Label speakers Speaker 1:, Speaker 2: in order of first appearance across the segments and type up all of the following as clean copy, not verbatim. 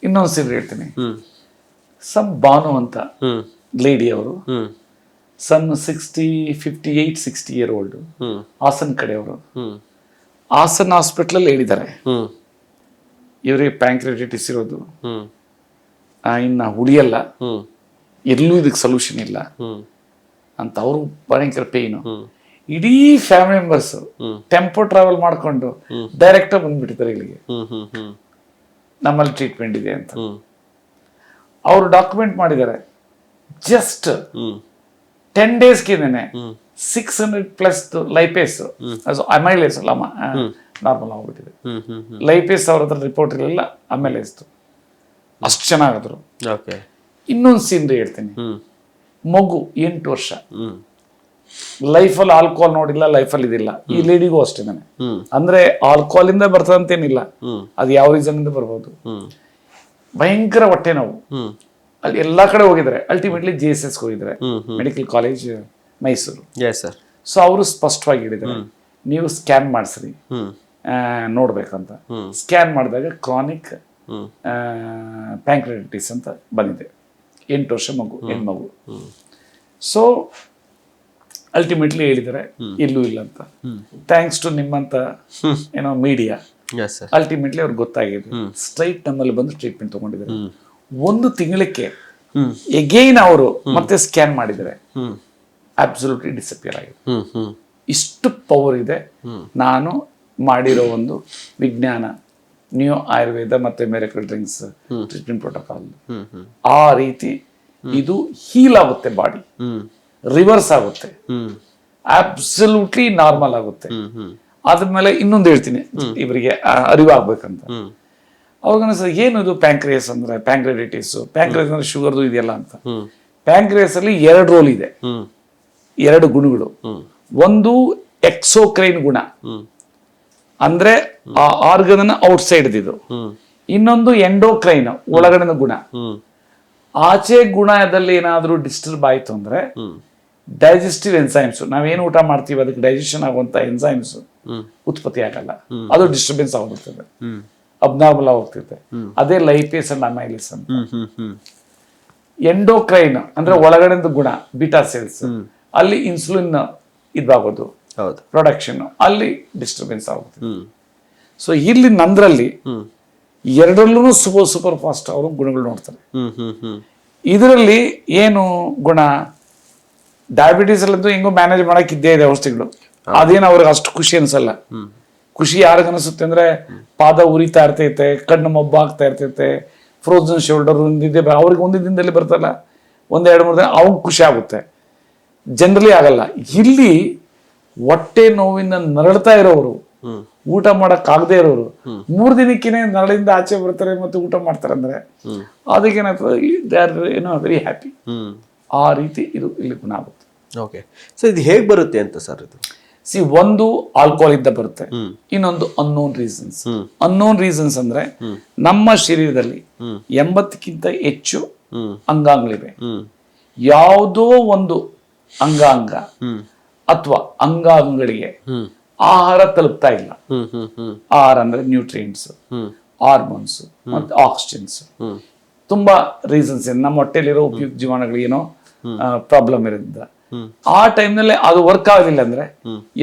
Speaker 1: ಇನ್ನೊಂದು ಸೀನ್ ಹೇಳ್ತೀನಿ. ಸಮ್ ಬಾನು ಅಂತ ಲೇಡಿ ಅವರು, ಸಮ್ 58-60 ಇಯರ್ ಓಲ್ಡ್, ಹಾಸನ್ ಕಡೆಯವರು. ಹಾಸನ್ ಹಾಸ್ಪಿಟ್ಲಲ್ಲಿ ಹೇಳಿದ್ದಾರೆ ಇವರಿಗೆ ಪ್ಯಾಂಕ್ರೆಟಿಸ್ ಇರೋದು, ಇನ್ನ ಉಳಿಯಲ್ಲ, ಎಲ್ಲೂ ಇದಕ್ಕೆ ಸೊಲ್ಯೂಷನ್ ಇಲ್ಲ ಅಂತ. ಅವರು ಭಯಂಕರ ಪೇಯ್ನು. ಇಡೀ ಫ್ಯಾಮಿಲಿ ಮೆಂಬರ್ಸ್ ಟೆಂಪೋ ಟ್ರಾವೆಲ್ ಮಾಡ್ಕೊಂಡು ಡೈರೆಕ್ಟ್ ಬಂದ್ಬಿಟ್ಟಿದ್ದಾರೆ ಇಲ್ಲಿಗೆ, ನಮ್ಮಲ್ಲಿ ಟ್ರೀಟ್ಮೆಂಟ್ ಇದೆ ಅಂತ. ಅವರು ಡಾಕ್ಯುಮೆಂಟ್ ಮಾಡಿದ್ದಾರೆ. ಜಸ್ಟ್ 10 ಡೇಸ್ಗಿಂದನೆ 600+ ಲೈಪೇಸ್, ಅಮೈಲೇಸ್ ಅಲ್ಲ, ನಾರ್ಮಲ್ ಆಗ್ಬಿಟ್ಟಿದೆ. ಲೈಪೇಸ್ ಅವ್ರ ಹತ್ರ ರಿಪೋರ್ಟ್ ಇರಲಿಲ್ಲ, ಅಮೈಲೇಸ್ ಅಷ್ಟು ಚೆನ್ನಾಗಿದ್ರು. ಇನ್ನೊಂದು ಸೀನ್ ಹೇಳ್ತೀನಿ. ಮಗು 8 ವರ್ಷ, ಲೈಫಲ್ಲಿ ಆಲ್ಕೋಹಾಲ್ ನೋಡಿಲ್ಲ, ಲೈಫಲ್ಲಿ ಇದಿಲ್ಲ. ಈ ಲೇಡಿಗೂ ಅಷ್ಟೇನೆ. ಅಂದ್ರೆ ಆಲ್ಕೋಹಾಲ್ ಇಂದ ಬರ್ತದಂತೇನಿಲ್ಲ, ಅದು ಯಾವ ರೀಸನ್ ಇಂದ ಬರ್ಬೋದು. ಭಯಂಕರ ಹೊಟ್ಟೆ ನೋವು, ಅಲ್ಲಿ ಎಲ್ಲಾ ಕಡೆ ಹೋಗಿದ್ದಾರೆ. ಅಲ್ಟಿಮೇಟ್ಲಿ JSS ಹೋಗಿದ್ದಾರೆ, ಮೆಡಿಕಲ್ ಕಾಲೇಜ್ ಮೈಸೂರು. ಸೊ ಅವರು ಸ್ಪಷ್ಟವಾಗಿ ಹೇಳಿದ್ದಾರೆ, ನೀವು ಸ್ಕ್ಯಾನ್ ಮಾಡಿಸ್ರಿ ನೋಡ್ಬೇಕಂತ. ಸ್ಕ್ಯಾನ್ ಮಾಡಿದಾಗ ಕ್ರಾನಿಕ್ ಪ್ಯಾಂಕ್ರೆಟಿಸ್ ಅಂತ ಬಂದಿದೆ. 8 ವರ್ಷ ಮಗು, ಹೆಣ್ಮಗು. ಸೊ ಅಲ್ಟಿಮೇಟ್ಲಿ ಹೇಳಿದ್ದಾರೆ ಎಲ್ಲೂ ಇಲ್ಲ ಅಂತ. ಥ್ಯಾಂಕ್ಸ್ ಟು ನಿಮ್ಮಂತ ಏನೋ ಮೀಡಿಯಾ, ಅಲ್ಟಿಮೇಟ್ಲಿ ಅವ್ರಿಗೆ ಗೊತ್ತಾಗಿದೆ. ಸ್ಟ್ರೈಟ್ ನಮ್ಮಲ್ಲಿ ಬಂದು ಟ್ರೀಟ್ಮೆಂಟ್ ತಗೊಂಡಿದ್ದಾರೆ. 1 ತಿಂಗಳಿಗೆ ಎಗೈನ್ ಅವರು ಮತ್ತೆ ಸ್ಕ್ಯಾನ್ ಮಾಡಿದರೆ ಅಬ್ಸಲ್ಯೂಟ್ಲಿ ಡಿಸಪಿಯರ್ ಆಗಿದೆ. ಇಷ್ಟು ಪವರ್ ಇದೆ. ನಾನು ಮಾಡಿರೋ ಒಂದು ವಿಜ್ಞಾನ, ನ್ಯೂ ಆಯುರ್ವೇದ ಮತ್ತೆ ಮಿರಾಕಲ್ ಡ್ರಿಂಕ್ಸ್ ಟ್ರೀಟ್ಮೆಂಟ್ ಪ್ರೋಟೋಕಾಲ್, ಆ ರೀತಿ ಇದು ಹೀಲ್ ಆಗುತ್ತೆ, ಬಾಡಿ ರಿವರ್ಸ್ ಆಗುತ್ತೆ, ಅಬ್ಸಲ್ಯೂಟ್ಲಿ ನಾರ್ಮಲ್ ಆಗುತ್ತೆ. ಆದ್ಮೇಲೆ ಇನ್ನೊಂದು ಹೇಳ್ತೀನಿ ಇವರಿಗೆ ಅರಿವಾಗ್ಬೇಕಂತ. ಅವಾಗ ಅನ್ಸುತ್ತೆ ಏನು ಇದು ಪ್ಯಾಂಕ್ರಿಯಸ್ ಅಂದ್ರೆ, ಪ್ಯಾಂಕ್ರೆಟಿಸ್ ಅಂದ್ರೆ ಶುಗರ್ದು ಇದೆಯಲ್ಲ ಅಂತ. ಪ್ಯಾಂಕ್ರಿಯಸ್ ಅಲ್ಲಿ 2 ರೋಲ್ ಇದೆ, 2 ಗುಣಗಳು. ಒಂದು ಎಕ್ಸೋಕ್ರೈನ್ ಗುಣ, ಅಂದ್ರೆ ಆ ಆರ್ಗನ್ ಔಟ್ಸೈಡ್ ಇದು. ಇನ್ನೊಂದು ಎಂಡೋಕ್ರೈನ್, ಒಳಗಡೆ ಗುಣ. ಆಚೆ ಗುಣದಲ್ಲಿ ಏನಾದ್ರೂ ಡಿಸ್ಟರ್ಬ್ ಆಯ್ತು ಅಂದ್ರೆ ಡೈಜೆಸ್ಟಿವ್ ಎನ್ಸೈಮ್ಸ್, ನಾವೇನು ಊಟ ಮಾಡ್ತೀವಿ ಅದಕ್ಕೆ ಡೈಜೆಷನ್ ಆಗುವಂತ ಎನ್ಸೈಮ್ಸ್ ಉತ್ಪತ್ತಿ ಆಗಲ್ಲ, ಅದು ಡಿಸ್ಟರ್ಬೆನ್ಸ್ ಆಗುತ್ತದೆ, ಅಬ್ನಾರ್ಮಲ್ ಆಗೋಗ್ತಿರುತ್ತೆ. ಅದೇ ಲೈಪೇಸ್ ಅಂಡ್ ಅಮೈಲೇಸ್ ಅಂತ. ಎಂಡೋಕ್ರೈನ್ ಅಂದ್ರೆ ಒಳಗಡೆ ಗುಣ, ಬೀಟಾ ಸೇಲ್ಸ್, ಅಲ್ಲಿ ಇನ್ಸುಲಿನ್ ಇದಾಗೋದು ಪ್ರೊಡಕ್ಷನ್, ಅಲ್ಲಿ ಡಿಸ್ಟರ್ಬೆನ್ಸ್ ಆಗುತ್ತೆ. ಸೊ ಇಲ್ಲಿ ನಂದ್ರಲ್ಲಿ 2ರಲ್ಲೂ ಸೂಪರ್ ಫಾಸ್ಟ್ ಅವರು ಗುಣಗಳು ನೋಡ್ತಾರೆ. ಇದರಲ್ಲಿ ಏನು ಗುಣ, ಡಯಾಬಿಟೀಸ್ ಅಲ್ಲಂತೂ ಹೆಂಗೋ ಮ್ಯಾನೇಜ್ ಮಾಡಕ್ ಇದ್ದೇ ಇದೆ ಔಷಧಿಗಳು. ಅದೇನು ಅವ್ರಿಗೆ ಅಷ್ಟು ಖುಷಿ ಅನ್ಸಲ್ಲ. ಖುಷಿ ಯಾರಿಗ ಅನಿಸುತ್ತೆ ಅಂದ್ರೆ ಪಾದ ಉರಿತಾ ಇರ್ತೈತೆ, ಕಣ್ಣು ಮೊಬ್ಬಾಗ್ತಾ ಇರ್ತೈತೆ, ಫ್ರೋಸನ್ ಶೋಲ್ಡರ್ ಒಂದಿದೆ, ಅವ್ರಿಗೆ ಒಂದೇ ದಿನದಲ್ಲಿ ಬರ್ತಲ್ಲ, 1-2-3 ದಿನ ಅವ್ರಿಗೆ ಖುಷಿ ಆಗುತ್ತೆ. ಜನರಲಿ ಆಗಲ್ಲ. ಇಲ್ಲಿ ಹೊಟ್ಟೆ ನೋವಿಂದ ನರಳ್ತಾ ಇರೋರು, ಊಟ ಮಾಡಕ್ ಆಗದೆ ಇರೋರು 3 ದಿನಕ್ಕೇನೆ ನರಳಿಂದ ಆಚೆ ಬರ್ತಾರೆ ಮತ್ತೆ ಊಟ ಮಾಡ್ತಾರೆ ಅಂದ್ರೆ ಅದಕ್ಕೇನಾಗ್ತದೆ, ಏನೋ ವೆರಿ ಹ್ಯಾಪಿ. ಆ ರೀತಿ ಇದು ಇಲ್ಲಿ ಗುಣ ಆಗುತ್ತೆ.
Speaker 2: ಓಕೆ, ಸೊ ಇದು ಹೇಗೆ ಬರುತ್ತೆ ಅಂತ ಸರ್? ಇದು
Speaker 1: ಒಂದು ಆಲ್ಕೋಹಾಲ್ ಇಂದ ಬರುತ್ತೆ, ಇನ್ನೊಂದು ಅನ್ನೋನ್ ರೀಸನ್ಸ್. ಅನ್ನೋನ್ ರೀಸನ್ಸ್ ಅಂದ್ರೆ ನಮ್ಮ ಶರೀರದಲ್ಲಿ 80ಕ್ಕಿಂತ ಹೆಚ್ಚು ಅಂಗಾಂಗಗಳಿವೆ. ಯಾವುದೋ ಒಂದು ಅಂಗಾಂಗ ಅಥವಾ ಅಂಗಾಂಗಗಳಿಗೆ ಆಹಾರ ತಲುಪ್ತಾ ಇಲ್ಲ. ಆಹಾರ ಅಂದ್ರೆ ನ್ಯೂಟ್ರಿಯೆಂಟ್ಸ್, ಹಾರ್ಮೋನ್ಸ್ ಮತ್ತೆ ಆಕ್ಸಿಜನ್ಸ್, ತುಂಬಾ ರೀಸನ್ಸ್ ಇದೆ. ನಮ್ಮ ಹೊಟ್ಟೆಲಿರೋ ಉಪಯುಕ್ತ ಜೀವಾಣುಗಳು ಏನೋ ಪ್ರಾಬ್ಲಮ್ ಇರೋದ್ರಿಂದ ಆ ಟೈಮ್ನಲ್ಲಿ ಅದು ವರ್ಕ್ ಆಗಲಿಲ್ಲ ಅಂದ್ರೆ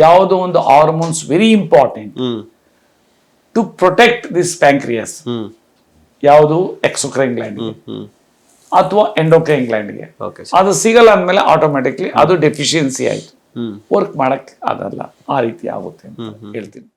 Speaker 1: ಯಾವುದೋ ಒಂದು hormones very important to protect this pancreas, ಯಾವುದು ಎಕ್ಸೋಕ್ರೈನ್ ಗ್ಲ್ಯಾಂಡ್ಗೆ ಅಥವಾ ಎಂಡೋಕ್ರೈನ್ ಗ್ಲ್ಯಾಂಡ್ಗೆ, ಅದು ಸಿಗಲ್ಲ ಅಂದ್ಮೇಲೆ ಆಟೋಮ್ಯಾಟಿಕ್ಲಿ ಅದು ಡೆಫಿಷಿಯನ್ಸಿ ಆಯ್ತು, ವರ್ಕ್ ಮಾಡಕ್ ಆಗಲ್ಲ. ಆ ರೀತಿ ಆಗುತ್ತೆ ಅಂತ ಹೇಳ್ತೀನಿ.